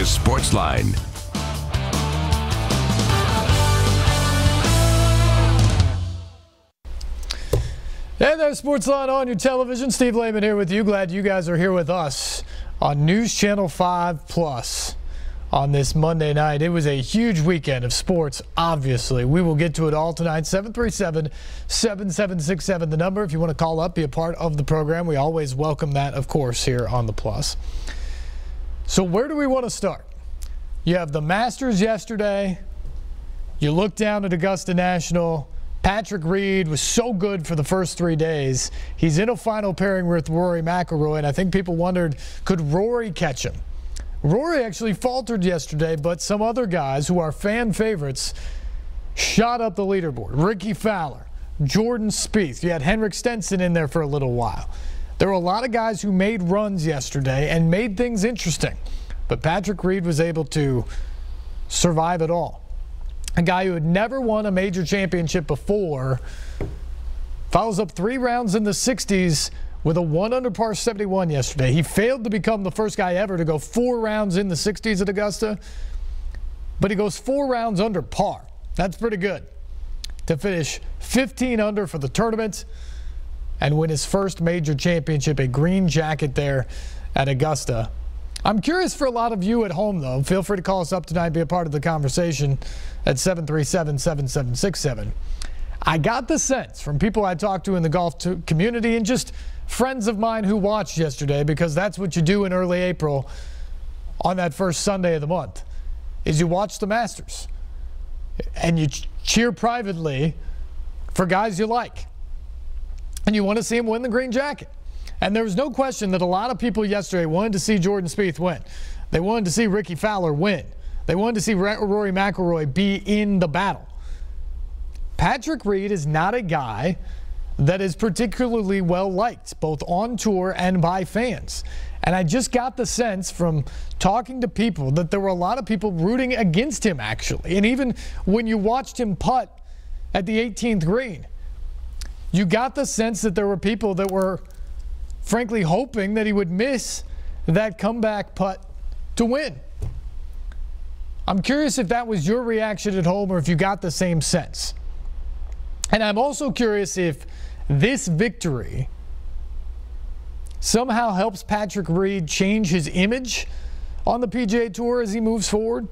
is Sportsline. Hey there, Sportsline on your television. Steve Layman here with you. Glad you guys are here with us on News Channel 5 Plus on this Monday night. It was a huge weekend of sports, obviously. We will get to it all tonight. 737-7767, the number. If you want to call up, be a part of the program. We always welcome that, of course, here on the Plus. So where do we want to start? You have the Masters yesterday. You look down at Augusta National. Patrick Reed was so good for the first 3 days. He's in a final pairing with Rory McIlroy, and I think people wondered, could Rory catch him? Rory actually faltered yesterday, but some other guys who are fan favorites shot up the leaderboard. Ricky Fowler, Jordan Spieth. You had Henrik Stenson in there for a little while. There were a lot of guys who made runs yesterday and made things interesting, but Patrick Reed was able to survive it all. A guy who had never won a major championship before follows up 3 rounds in the 60s with a 1 under par 71 yesterday. He failed to become the first guy ever to go 4 rounds in the 60s at Augusta, but he goes 4 rounds under par. That's pretty good to finish 15 under for the tournament and win his first major championship, a green jacket there at Augusta. I'm curious for a lot of you at home, though. Feel free to call us up tonight, be a part of the conversation at 737-7767. I got the sense from people I talked to in the golf community and just friends of mine who watched yesterday, because that's what you do in early April on that first Sunday of the month, is you watch the Masters and you cheer privately for guys you like. And you want to see him win the green jacket. And there was no question that a lot of people yesterday wanted to see Jordan Spieth win. They wanted to see Ricky Fowler win. They wanted to see Rory McIlroy be in the battle. Patrick Reed is not a guy that is particularly well liked, both on tour and by fans. And I just got the sense from talking to people that there were a lot of people rooting against him, actually. And even when you watched him putt at the 18th green, you got the sense that there were people that were frankly hoping that he would miss that comeback putt to win. I'm curious if that was your reaction at home or if you got the same sense. And I'm also curious if this victory somehow helps Patrick Reed change his image on the PGA Tour as he moves forward,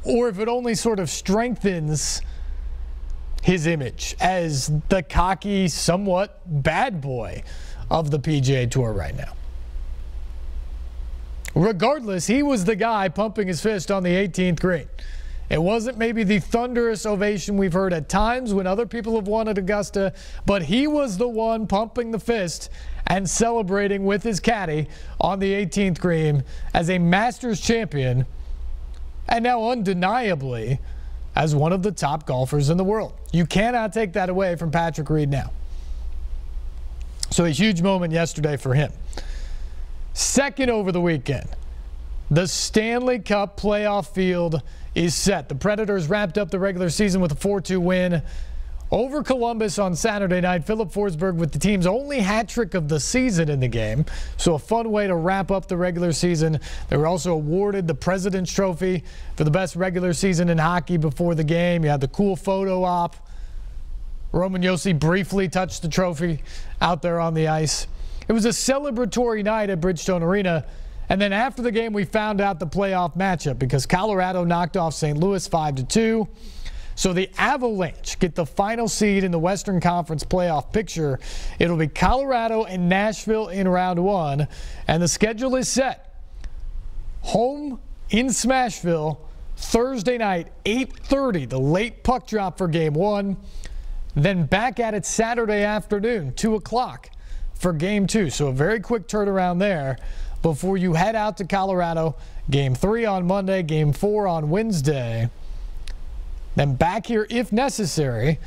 or if it only sort of strengthens his image as the cocky, somewhat bad boy of the PGA Tour right now. Regardless, he was the guy pumping his fist on the 18th green. It wasn't maybe the thunderous ovation we've heard at times when other people have won at Augusta, but he was the one pumping the fist and celebrating with his caddy on the 18th green as a Masters champion, and now undeniably as one of the top golfers in the world. You cannot take that away from Patrick Reed now. So a huge moment yesterday for him. Second over the weekend, the Stanley Cup playoff field is set. The Predators wrapped up the regular season with a 4-2 win over Columbus on Saturday night. Philip Forsberg with the team's only hat trick of the season in the game. So a fun way to wrap up the regular season. They were also awarded the President's Trophy for the best regular season in hockey before the game. You had the cool photo op. Roman Josi briefly touched the trophy out there on the ice. It was a celebratory night at Bridgestone Arena. And then after the game, we found out the playoff matchup because Colorado knocked off St. Louis 5-2. So the Avalanche get the final seed in the Western Conference playoff picture. It'll be Colorado and Nashville in round 1. And the schedule is set. Home in Smashville, Thursday night, 8:30, the late puck drop for game 1. Then back at it Saturday afternoon, 2 o'clock for game 2. So a very quick turnaround there before you head out to Colorado. Game 3 on Monday, game 4 on Wednesday. Then back here if necessary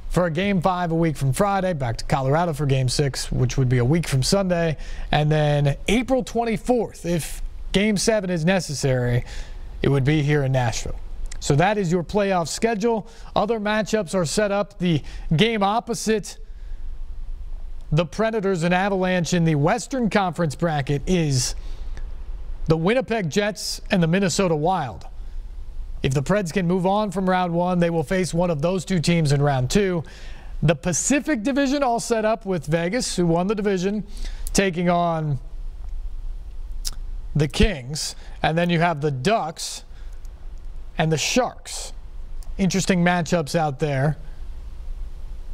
for a game 5 a week from Friday. Back to Colorado for game 6, which would be a week from Sunday. And then April 24th, if game 7 is necessary, it would be here in Nashville. So that is your playoff schedule. Other matchups are set up. The game opposite the Predators and Avalanche in the Western Conference bracket is the Winnipeg Jets and the Minnesota Wild. If the Preds can move on from round one, they will face one of those two teams in round two. The Pacific Division all set up with Vegas, who won the division, taking on the Kings. And then you have the Ducks and the Sharks. Interesting matchups out there.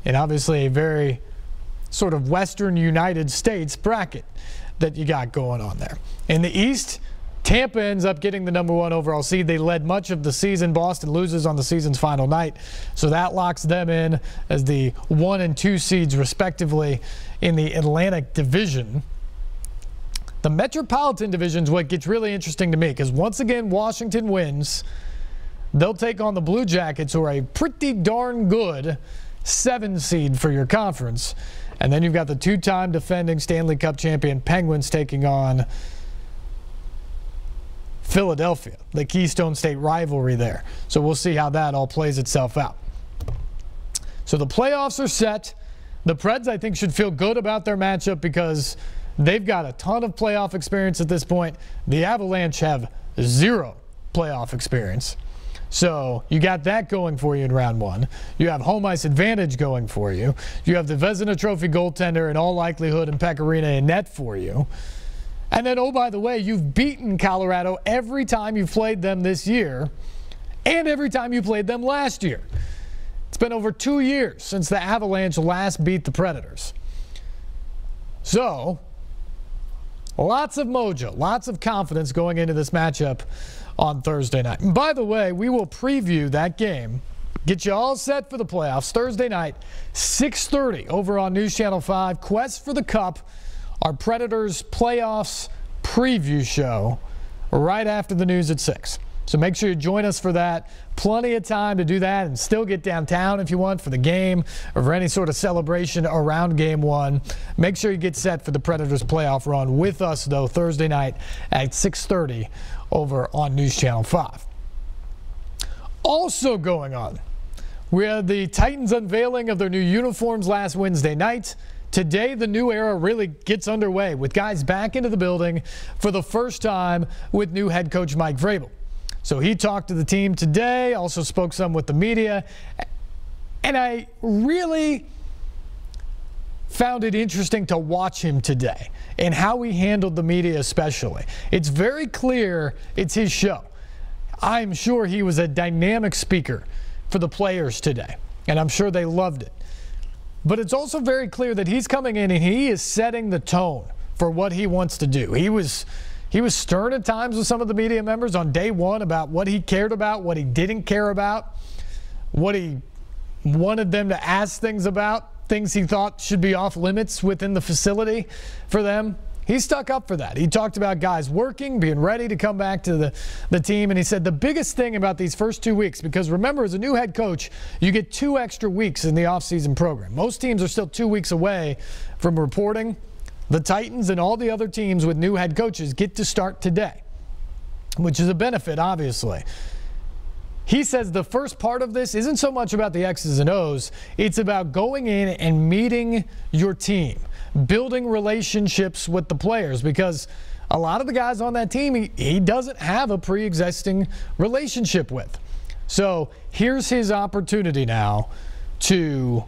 And obviously a very sort of Western United States bracket that you got going on there. In the East, Tampa ends up getting the #1 overall seed. They led much of the season. Boston loses on the season's final night, so that locks them in as the 1 and 2 seeds respectively in the Atlantic Division. The Metropolitan Division is what gets really interesting to me, because once again Washington wins. They'll take on the Blue Jackets, who are a pretty darn good 7 seed for your conference. And then you've got the 2-time defending Stanley Cup champion Penguins taking on Philadelphia, the Keystone State rivalry there. So we'll see how that all plays itself out. So the playoffs are set. The Preds, I think, should feel good about their matchup because they've got a ton of playoff experience at this point. The Avalanche have 0 playoff experience. So you got that going for you in round one. You have home ice advantage going for you. You have the Vezina Trophy goaltender in all likelihood and Pekka Rinne in net for you. And then, oh, by the way, you've beaten Colorado every time you've played them this year and every time you played them last year. It's been over 2 years since the Avalanche last beat the Predators. So, lots of mojo, lots of confidence going into this matchup on Thursday night. And by the way, we will preview that game, get you all set for the playoffs, Thursday night, 6:30 over on News Channel 5, Quest for the Cup, our Predators playoffs preview show right after the news at 6. So make sure you join us for that. Plenty of time to do that and still get downtown if you want for the game or for any sort of celebration around Game 1. Make sure you get set for the Predators playoff run with us, though, Thursday night at 6:30 over on News Channel 5. Also going on, we had the Titans unveiling of their new uniforms last Wednesday night. Today, the new era really gets underway with guys back into the building for the first time with new head coach Mike Vrabel. So he talked to the team today, also spoke some with the media, and I really found it interesting to watch him today and how he handled the media especially. It's very clear it's his show. I'm sure he was a dynamic speaker for the players today, and I'm sure they loved it. But it's also very clear that he's coming in and he is setting the tone for what he wants to do. He was stern at times with some of the media members on day one about what he cared about, what he didn't care about, what he wanted them to ask things about, things he thought should be off limits within the facility for them. He stuck up for that. He talked about guys working, being ready to come back to the team, and he said the biggest thing about these first 2 weeks, because remember, as a new head coach, you get 2 extra weeks in the offseason program. Most teams are still 2 weeks away from reporting. The Titans and all the other teams with new head coaches get to start today, which is a benefit, obviously. He says the first part of this isn't so much about the X's and O's. It's about going in and meeting your team, building relationships with the players, because a lot of the guys on that team he doesn't have a pre-existing relationship with. So here's his opportunity now to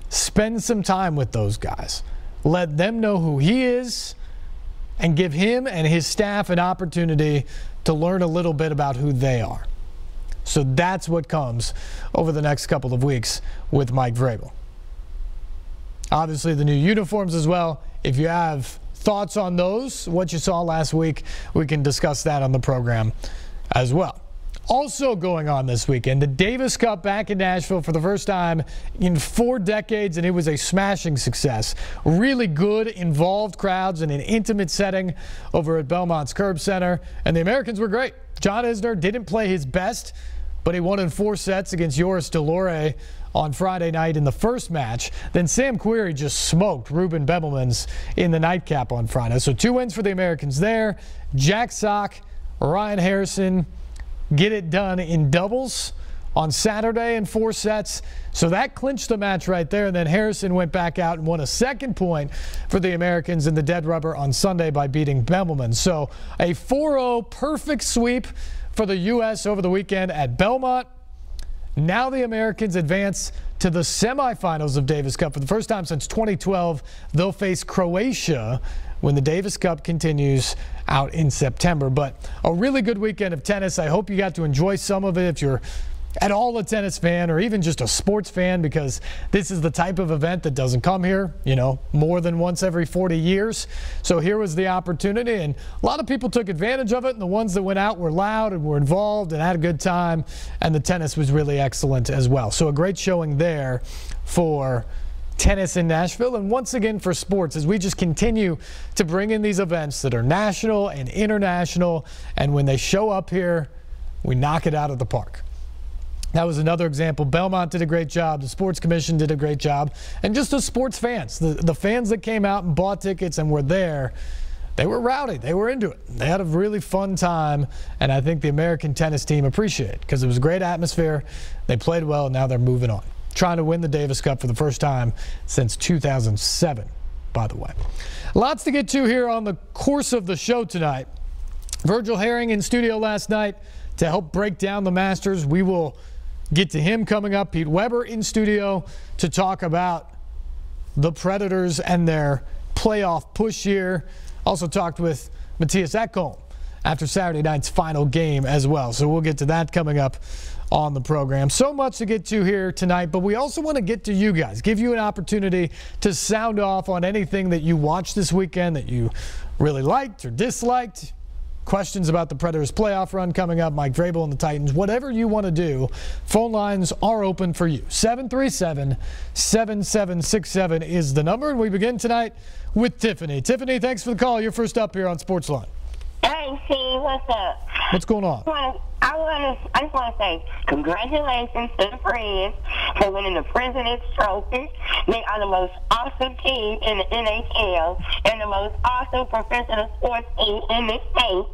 spend some time with those guys. Let them know who he is and give him and his staff an opportunity to learn a little bit about who they are. So that's what comes over the next couple of weeks with Mike Vrabel. Obviously, the new uniforms as well. If you have thoughts on those, what you saw last week, we can discuss that on the program as well. Also going on this weekend, the Davis Cup back in Nashville for the first time in 4 decades, and it was a smashing success. Really good, involved crowds in an intimate setting over at Belmont's Curb Center, and the Americans were great. John Isner didn't play his best, but he won in 4 sets against Joris Delore on Friday night in the first match. Then Sam Querrey just smoked Ruben Bebelmans in the nightcap on Friday. So 2 wins for the Americans there. Jack Sock, Ryan Harrison get it done in doubles on Saturday in 4 sets. So that clinched the match right there. And then Harrison went back out and won a second point for the Americans in the dead rubber on Sunday by beating Belmont. So a 4-0 perfect sweep for the U.S. over the weekend at Belmont. Now the Americans advance to the semifinals of Davis Cup. For the first time since 2012, they'll face Croatia when the Davis Cup continues out in September. But a really good weekend of tennis. I hope you got to enjoy some of it if you're at all a tennis fan or even just a sports fan, because this is the type of event that doesn't come here, you know, more than once every 40 years. So here was the opportunity, and a lot of people took advantage of it, and the ones that went out were loud and were involved and had a good time, and the tennis was really excellent as well. So a great showing there for tennis in Nashville, and once again for sports, as we just continue to bring in these events that are national and international, and when they show up here, we knock it out of the park. That was another example. Belmont did a great job. The Sports Commission did a great job. And just the sports fans, the fans that came out and bought tickets and were there, they were rowdy. They were into it. They had a really fun time. And I think the American tennis team appreciated it because it was a great atmosphere. They played well, and now they're moving on. Trying to win the Davis Cup for the first time since 2007, by the way. Lots to get to here on the course of the show tonight. Virgil Herring in studio last night to help break down the Masters. We will get to him coming up. Pete Weber in studio to talk about the Predators and their playoff push here. Also talked with Matthias Ekholm after Saturday night's final game as well. So we'll get to that coming up on the program. So much to get to here tonight, but we also want to get to you guys, give you an opportunity to sound off on anything that you watched this weekend that you really liked or disliked. Questions about the Predators playoff run coming up, Mike Vrabel and the Titans, whatever you want to do, phone lines are open for you. 737-7767 is the number, and we begin tonight with Tiffany. Tiffany, thanks for the call. You're first up here on Sportsline. Hey, Steve, what's up? What's going on? I just want to say congratulations to the Preds for winning the President's Trophy. They are the most awesome team in the NHL and the most awesome professional sports team in the state.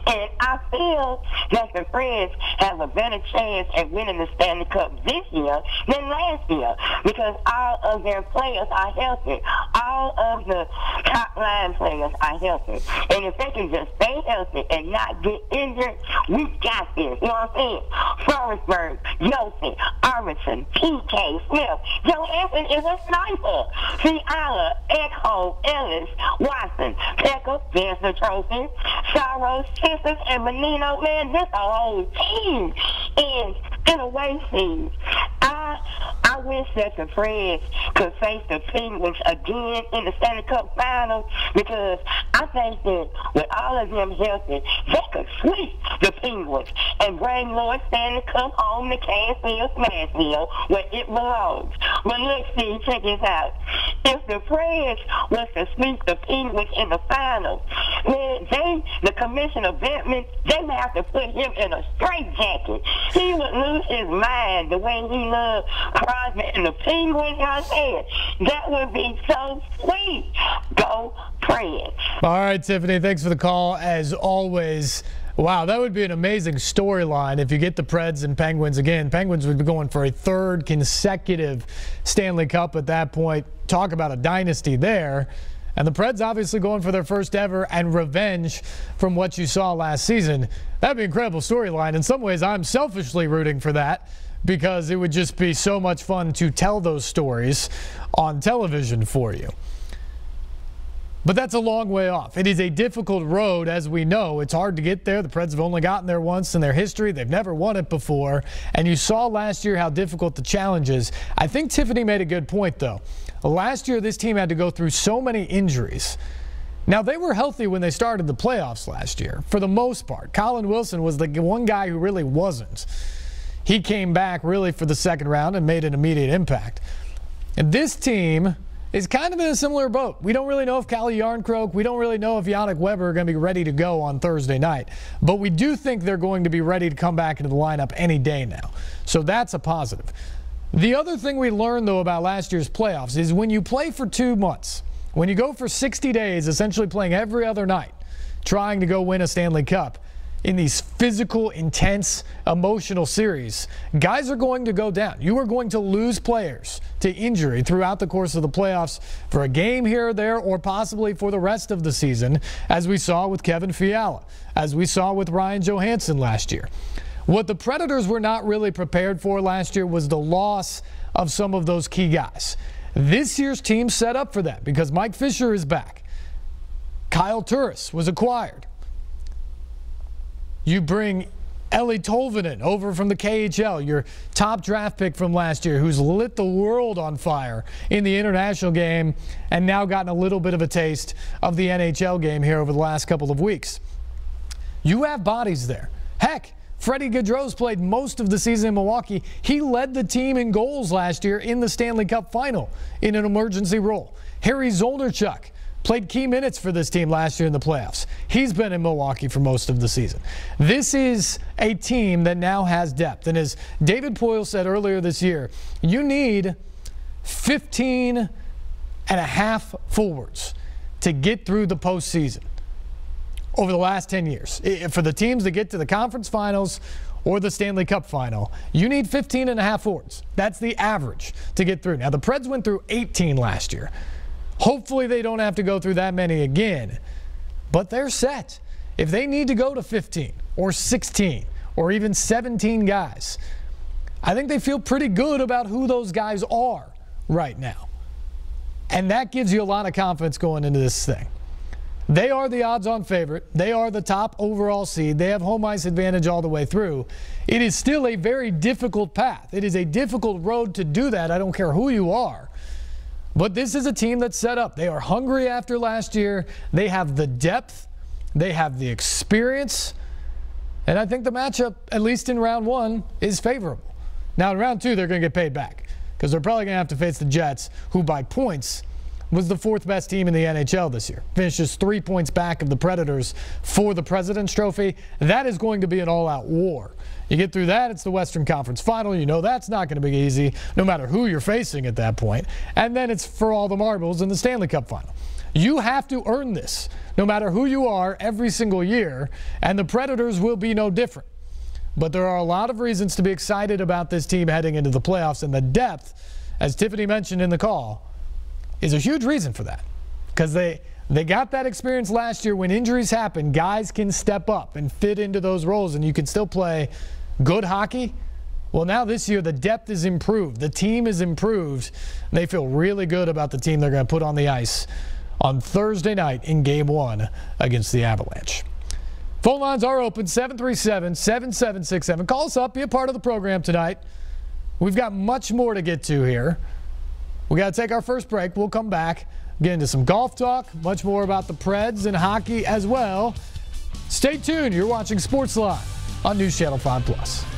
And I feel that the Preds have a better chance at winning the Stanley Cup this year than last year because all of their players are healthy. All of the top line players are healthy. And if they can just stay healthy and not get injured, we got this. You know what I'm saying? Forsberg, Yossi, Arvidsson, PK, Smith. Johansson is a sniper. Fiala, Ekholm, Ellis, Watson, Pekka, there's the trophy. Saros, Sisters, and Menino, man, this a whole team is in a way team. I wish that the Preds could face the Penguins again in the Stanley Cup Finals because I think that with all of them healthy, they could sweep the Penguins and bring Lord Stanley Cup home to Cassville, Smashville, where it belongs. But look, Steve, check this out. If the Preds was to sweep the Penguins in the finals, then the Commissioner Bettman, they would have to put him in a straitjacket. He would lose his mind the way he loved Crosby and the Penguins. I said that would be so sweet. Go Preds. All right, Tiffany, thanks for the call as always. Wow, that would be an amazing storyline if you get the Preds and Penguins again. Penguins would be going for a third consecutive Stanley Cup at that point. Talk about a dynasty there. And the Preds obviously going for their first ever and revenge from what you saw last season. That'd be an incredible storyline. In some ways, I'm selfishly rooting for that because it would just be so much fun to tell those stories on television for you. But that's a long way off. It is a difficult road, as we know. It's hard to get there. The Preds have only gotten there once in their history. They've never won it before. And you saw last year how difficult the challenge is. I think Tiffany made a good point, though. Last year, this team had to go through so many injuries. Now, they were healthy when they started the playoffs last year, for the most part. Colin Wilson was the one guy who really wasn't. He came back really for the second round and made an immediate impact. And this team is kind of in a similar boat. We don't really know if Calle Jarnkrok, we don't really know if Yannick Weber are going to be ready to go on Thursday night. But we do think they're going to be ready to come back into the lineup any day now. So that's a positive. The other thing we learned, though, about last year's playoffs is when you play for 2 months, when you go for 60 days, essentially playing every other night, trying to go win a Stanley Cup, in these physical, intense, emotional series, guys are going to go down. You are going to lose players to injury throughout the course of the playoffs for a game here or there, or possibly for the rest of the season, as we saw with Kevin Fiala, as we saw with Ryan Johansson last year. What the Predators were not really prepared for last year was the loss of some of those key guys. This year's team set up for that because Mike Fisher is back. Kyle Turris was acquired. You bring Eli Tolvanen over from the KHL, your top draft pick from last year, who's lit the world on fire in the international game and now gotten a little bit of a taste of the NHL game here over the last couple of weeks. You have bodies there. Heck, Freddie Gaudreau's played most of the season in Milwaukee. He led the team in goals last year in the Stanley Cup final in an emergency role. Harry Zolnierchuk played key minutes for this team last year in the playoffs. He's been in Milwaukee for most of the season. This is a team that now has depth. And as David Poile said earlier this year, you need 15 and a half forwards to get through the postseason over the last 10 years. For the teams that get to the conference finals or the Stanley Cup final, you need 15 and a half forwards. That's the average to get through. Now, the Preds went through 18 last year. Hopefully they don't have to go through that many again, but they're set. If they need to go to 15 or 16 or even 17 guys, I think they feel pretty good about who those guys are right now. And that gives you a lot of confidence going into this thing. They are the odds-on favorite. They are the top overall seed. They have home ice advantage all the way through. It is still a very difficult path. It is a difficult road to do that. I don't care who you are. But this is a team that's set up. They are hungry after last year. They have the depth. They have the experience. And I think the matchup, at least in round one, is favorable. Now, in round two, they're going to get paid back because they're probably going to have to face the Jets, who by points was the fourth best team in the NHL this year. Finishes 3 points back of the Predators for the President's Trophy. That is going to be an all-out war. You get through that, it's the Western Conference Final. You know that's not going to be easy, no matter who you're facing at that point. And then it's for all the marbles in the Stanley Cup Final. You have to earn this, no matter who you are, every single year, and the Predators will be no different. But there are a lot of reasons to be excited about this team heading into the playoffs, and the depth, as Tiffany mentioned in the call, is a huge reason for that. Because they got that experience last year when injuries happen. Guys can step up and fit into those roles, and you can still play good hockey. Well, now this year the depth is improved. The team is improved. And they feel really good about the team they're going to put on the ice on Thursday night in Game 1 against the Avalanche. Phone lines are open, 737-7767. Call us up. Be a part of the program tonight. We've got much more to get to here. We got to take our first break. We'll come back, get into some golf talk, much more about the Preds and hockey as well. Stay tuned. You're watching Sports Live on News Channel 5+.